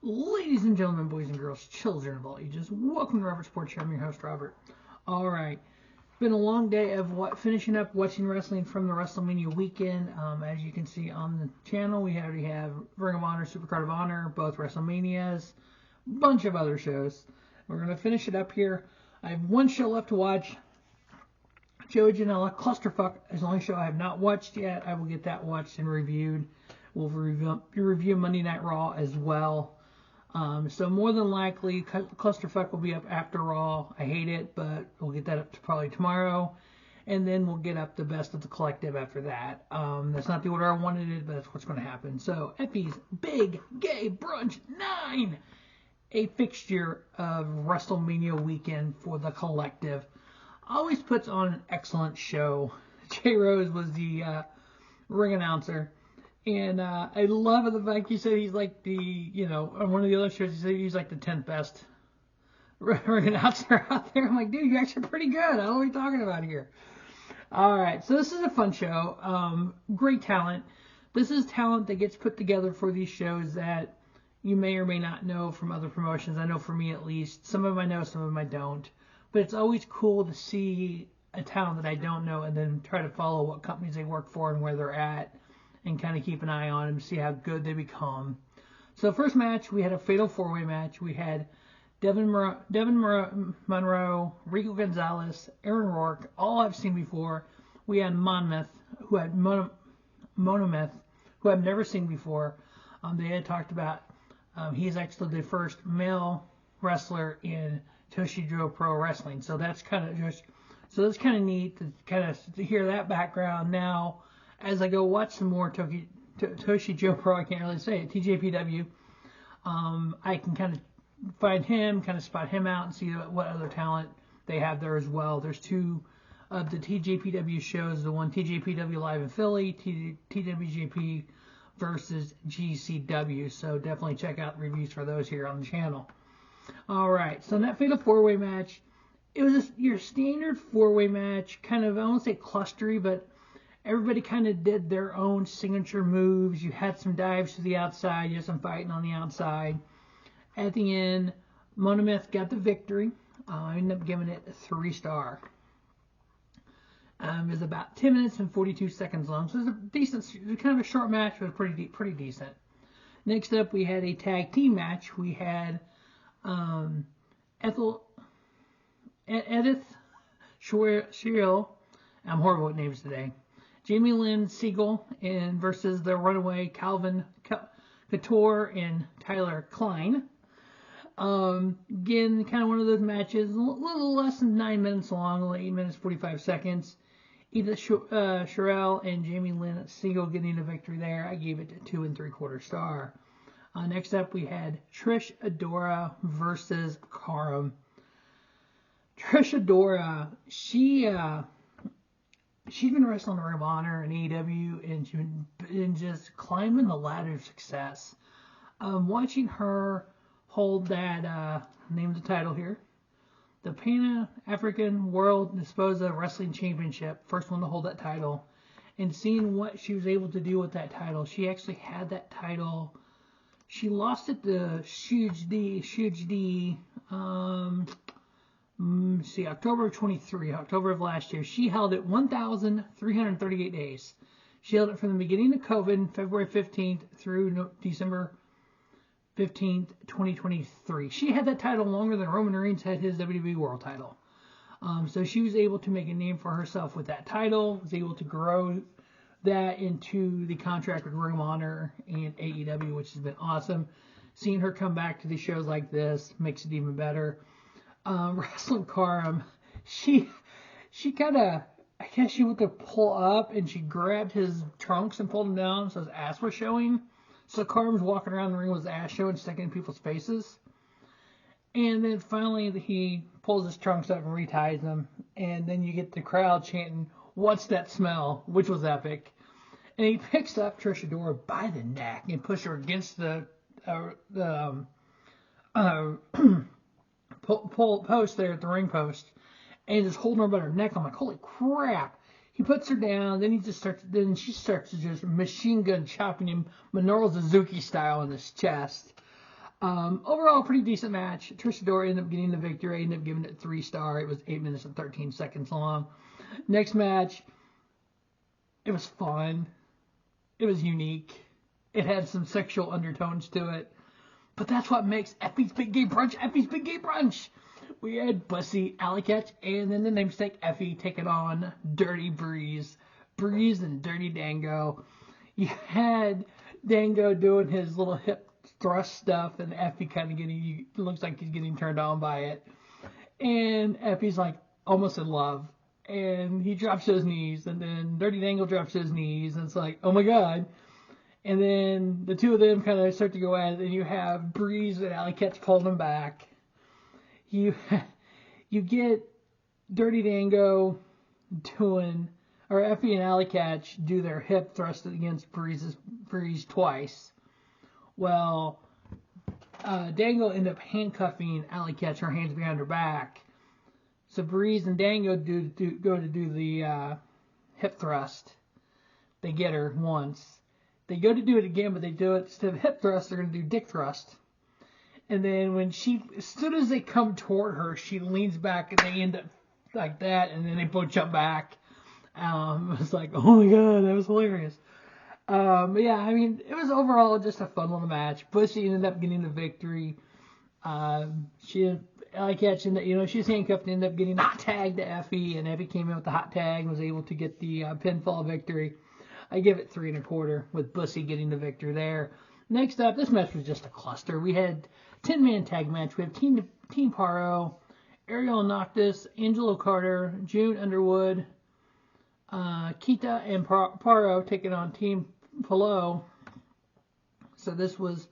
Ladies and gentlemen, boys and girls, children of all ages, welcome to Robert Sports Show. I'm your host, Robert. Alright, been a long day of finishing up watching wrestling from the WrestleMania weekend. As you can see on the channel, we already have Ring of Honor, Supercard of Honor, both WrestleManias, bunch of other shows. We're going to finish it up here. I have one show left to watch. Joey Janela, Clusterfuck is the only show I have not watched yet. I will get that watched and reviewed. We'll review Monday Night Raw as well. So more than likely, Clusterfuck will be up after Raw. I hate it, but we'll get that up to probably tomorrow. And then we'll get up the Best of the Collective after that. That's not the order I wanted it, but that's what's going to happen. So, Effy's Big Gay Brunch 9. A fixture of WrestleMania weekend for the Collective. Always puts on an excellent show. J. Rose was the ring announcer. And I love the fact he said he's like the, on one of the other shows, he said he's like the 10th best ring announcer out there. I'm like, dude, you're actually pretty good. I don't know what you're talking about here. All right, so this is a fun show. Great talent. This is talent that gets put together for these shows that you may or may not know from other promotions. I know for me at least. Some of them I know, some of them I don't. But it's always cool to see a talent that I don't know and then try to follow what companies they work for and where they're at. And kind of keep an eye on them, see how good they become. So first match, we had a fatal four-way match. We had Devon Monroe, Rico Gonzalez, Aaron Rourke, all I've seen before. We had Monomoth, who I've never seen before. They had talked about he's actually the first male wrestler in Toshijo Pro Wrestling. So that's kind of neat to hear that background now. As I go watch some more Toshijo Pro, I can't really say it, TJPW, I can kind of find him, kind of spot him out and see what other talent they have there as well. There's two of the TJPW shows, the one TJPW Live in Philly, TWJP versus GCW, so definitely check out the reviews for those here on the channel. Alright, so in that fatal four-way match, it was just your standard four-way match, kind of, I won't say clustery, but everybody kind of did their own signature moves. You had some dives to the outside. You had some fighting on the outside. At the end, Monomoth got the victory. I ended up giving it a 3-star. It was about 10 minutes and 42 seconds long. So it was kind of a short match, but pretty decent. Next up, we had a tag team match. We had Edith, Surreal. I'm horrible with names today. Jamie Lynn Senegal versus the Runway Couture and Tyler Klein. Again, kind of one of those matches, a little less than 9 minutes long, only 8 minutes 45 seconds. Edith Surreal and Jamie Lynn Senegal getting the victory there. I gave it a 2 3/4 star. Next up, we had Trish Adora versus Karam. Trish Adora, she's been wrestling in Ring of Honor and AEW, and she's been just climbing the ladder of success. Watching her hold that, name of the title here, the Pan-African World Disposa Wrestling Championship, first one to hold that title, and seeing what she was able to do with that title. She actually had that title. She lost it to Huge D, October of 23, October of last year. She held it 1,338 days. She held it from the beginning of COVID, February 15th through December 15th, 2023. She had that title longer than Roman Reigns had his WWE World title. So she was able to make a name for herself with that title, was able to grow that into the contract with Ring of Honor and AEW, which has been awesome. Seeing her come back to the shows like this makes it even better. Wrestling Karam, she kind of, I guess she went to pull up and she grabbed his trunks and pulled them down so his ass was showing. So Karam's walking around the ring with his ass showing, sticking in people's faces. And then finally he pulls his trunks up and reties them. And then you get the crowd chanting, "What's that smell?" which was epic. And he picks up Trish Adora by the neck and pushes her against the post there at the ring post, and just holding her by her neck. I'm like, holy crap! He puts her down, then she starts to just machine gun chopping him Minoru Suzuki style in his chest. Overall, pretty decent match. Trish Adora ended up getting the victory. I ended up giving it 3-star. It was 8 minutes and 13 seconds long. Next match, it was fun. It was unique. It had some sexual undertones to it. But that's what makes Effy's Big Gay Brunch Effy's Big Gay Brunch. We had BUSSY, Allie, Katch, and then the namesake Effy taking on Dirty Breeze. Breeze and Dirty Dango. You had Dango doing his little hip thrust stuff, and Effy kind of getting, looks like he's getting turned on by it. And Effy's like almost in love. And he drops to his knees, and then Dirty Dango drops to his knees, and it's like, oh my god. And then the two of them kind of start to go at it, and you have Breeze and Allie Katch pulling them back. You get Dirty Dango doing, or Effy and Allie Katch do their hip thrust against Breeze twice. Well, Dango end up handcuffing Allie Katch, her hands behind her back. So Breeze and Dango go to do the hip thrust. They get her once. They go to do it again, but they do it instead of hip thrust, they're going to do dick thrust. And then as soon as they come toward her, she leans back and they end up like that, and then they both jump back. It was like, oh my god, that was hilarious. But yeah, I mean, it was overall just a fun little match. BUSSY ended up getting the victory. Allie Katch, she was handcuffed and ended up getting hot tagged to Effy, and Effy came in with the hot tag and was able to get the pinfall victory. I give it 3 1/4 with BUSSY getting the victory there. Next up, this match was just a cluster. We had 10-man tag match. We have Team Parrow, Adriel Noctis, Angelo Carter, June Underwood, Keita, and Parrow taking on Team Pollo. So this was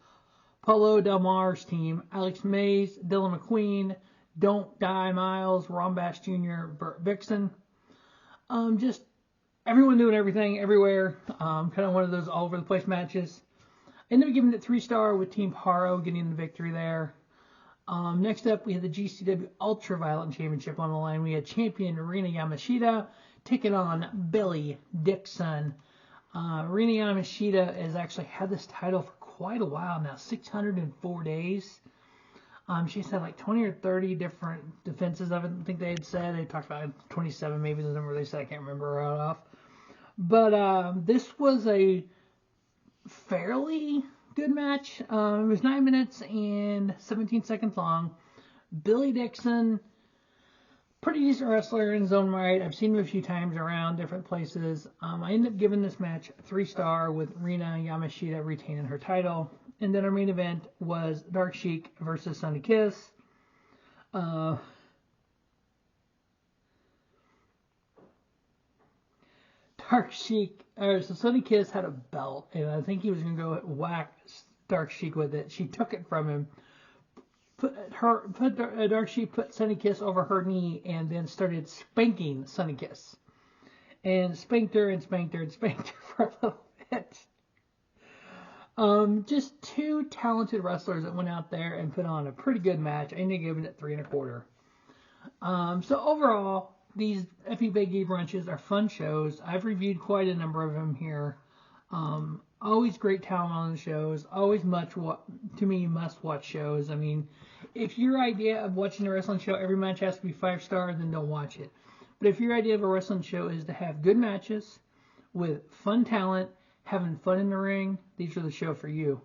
Pollo Del Mar's team. Alex Mays, Dillon McQueen, Don't Die Miles, Rombash Jr., Burt Vixen. Just everyone doing everything, everywhere. Kind of one of those all over the place matches. I ended up giving it 3-star with Team Parrow getting the victory there. Next up, we had the GCW Ultraviolet Championship on the line. We had champion Rina Yamashita taking on Billy Dixon. Rina Yamashita has actually had this title for quite a while now, 604 days. She's had like 20 or 30 different defenses of it. I think they had said. They talked about 27, maybe the number they said. I can't remember right off. But this was a fairly good match. It was 9 minutes and 17 seconds long. Billy Dixon, pretty decent wrestler in his own right. I've seen him a few times around different places. I ended up giving this match 3-star with Rina Yamashita retaining her title. And then our main event was Dark Sheik versus Sunny Kiss. Dark Sheik, so Sunny Kiss had a belt, and I think he was going to go whack Dark Sheik with it. She took it from him. Dark Sheik put Sunny Kiss over her knee and then started spanking Sunny Kiss. And spanked her and spanked her and spanked her for a little bit. Just two talented wrestlers that went out there and put on a pretty good match. I ended up giving it 3 1/4. So overall, these Effy Big Gay Brunches are fun shows. I've reviewed quite a number of them here. Always great talent on the shows. Always must-watch shows. I mean, if your idea of watching a wrestling show, every match has to be 5-star, then don't watch it. But if your idea of a wrestling show is to have good matches with fun talent, having fun in the ring, these are the show for you.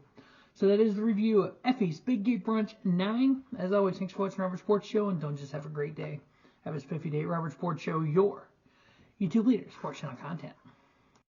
So that is the review of Effy's Big Gay Brunch 9. As always, thanks for watching Robert Sports Show, and don't just have a great day. Have a spiffy day. Robert Sports Show, your YouTube leader, sports channel content.